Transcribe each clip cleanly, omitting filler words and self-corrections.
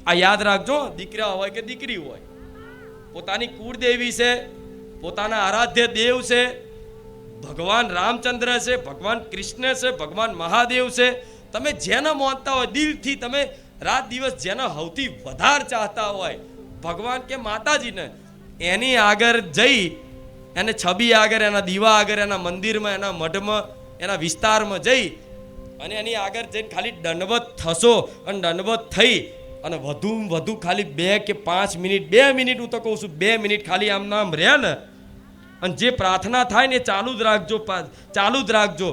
આ યાદ રાખજો, દીકરા હોય કે દીકરી હોય, પોતાની કુળદેવી છે, પોતાના આરાધ્ય દેવ છે, ભગવાન રામચંદ્ર છે, ભગવાન કૃષ્ણ છે, ભગવાન મહાદેવ છે. તમે જેને માનતા હોય દિલથી, તમે રાત દિવસ જેને સૌથી વધારે ચાહતા હોય ભગવાન કે માતાજીને, એની આગળ જઈ, એને છબી આગળ, એના દીવા આગળ, એના મંદિરમાં, એના મઢમાં, એના વિસ્તારમાં જઈ અને એની આગળ જઈને ખાલી દંડવત થશો અને દંડવત થઈ અને વધુ ખાલી 2 કે 5 મિનિટ, 2 મિનિટ, હું તો કહું છું 2 મિનિટ ખાલી આમ નામ રહે ને, અને જે પ્રાર્થના થાય ને એ ચાલુ જ રાખજો, ચાલુ જ રાખજો.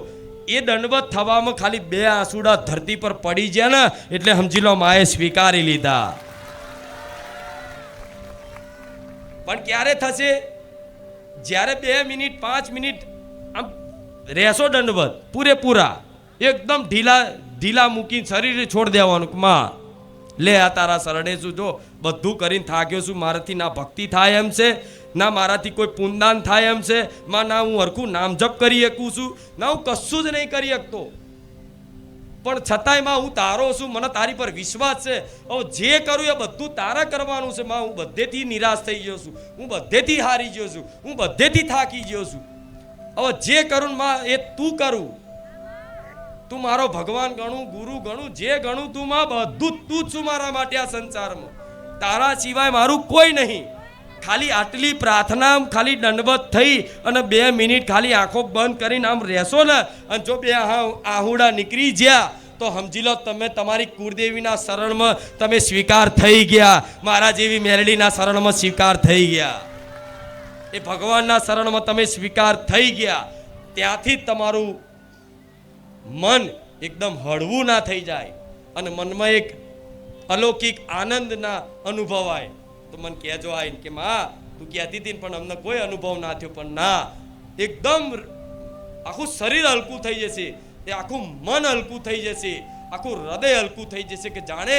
એ દંડવત થવામાં ખાલી 2 આંસુડા ધરતી પર પડી જાય ને એટલે સમજી લો માએ સ્વીકારી લીધા. પણ ક્યારે થશે? જ્યારે 2 મિનિટ 5 મિનિટ આમ રહેશો દંડવત પૂરેપૂરા, એકદમ ઢીલા મૂકીને શરીર છોડ દેવાનું. માં લે આ તારા શરણે છું, જો બધું કરીને થાક્યો છું, મારાથી ના ભક્તિ થાય એમ છે, ના મારાથી કોઈ પુણ્યદાન થાય એમ છે, માં ના હું હરખું નામ જપ કરી શકું છું, ના હું કશું જ નહીં કરી શકતો, પણ છતાંય માં હું તારો છું, મને તારી પર વિશ્વાસ છે, હવે જે કરું એ બધું તારા કરવાનું છે. માં હું બધેથી નિરાશ થઈ ગયો છું, હું બધેથી હારી ગયો છું, હું બધેથી થાકી ગયો છું, હવે જે કરું માં એ તું કરું, તું મારો ભગવાન ગણું, ગુરુ ગણું, જે ગણું તું માં, બધું તું જ છું મારા માટે આ સંસારમાં, તારા સિવાય મારું કોઈ નહીં. ખાલી આટલી પ્રાર્થના, ખાલી દંડવત થઈ અને 2 મિનિટ ખાલી આંખો બંધ કરીને આમ રહેશો ને, અને જો 2 આહુડા નીકળી ગયા તો સમજી લો તમે તમારી કુળદેવીના શરણમાં તમે સ્વીકાર થઈ ગયા, મારા જેવી મેલડીના શરણમાં સ્વીકાર થઈ ગયા, એ ભગવાનના શરણમાં તમે સ્વીકાર થઈ ગયા. ત્યાંથી જ તમારું મન એકદમ હળવું ના થઈ જાય અને મનમાં એક અલૌકિક આનંદ ના અનુભવાય. તો મને કહેજો આવીને કે માં તું કહેતી હતી પણ અમને કોઈ અનુભવ ના થયો, પણ ના, એકદમ આખું શરીર હલકું થઈ જશે, એ આખું મન હલકું થઈ જશે, આખું હૃદય હલકું થઈ જશે કે જાણે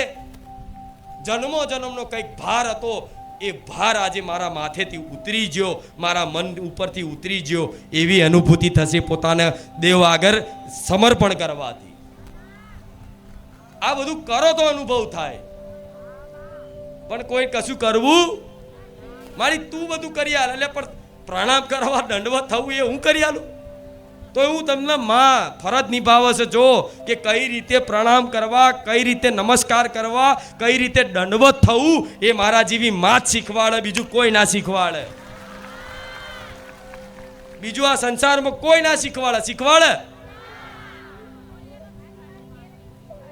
જન્મો જન્મનો કંઈક ભાર હતો એ ભાર આજે મારા માથેથી ઉતરી ગયો, મારા મન ઉપરથી ઉતરી ગયો, એવી અનુભૂતિ થશે પોતાના દેવ આગળ સમર્પણ કરવાથી. આ બધું કરો તો અનુભવ થાય, પણ કોઈ કશું કરવું મારી તું બધું કરી આલ, એટલે પણ પ્રણામ કરવા દંડવત થવું એ હું કરી આલું? તો હું તમને માં ફરજ નિભાવે છે જો કે કઈ રીતે પ્રણામ કરવા, કઈ રીતે નમસ્કાર કરવા, કઈ રીતે દંડવત થવું, એ મારા જેવી માં જ શીખવાડે, બીજું કોઈ ના શીખવાડે, બીજું આ સંસારમાં કોઈ ના શીખવાડે.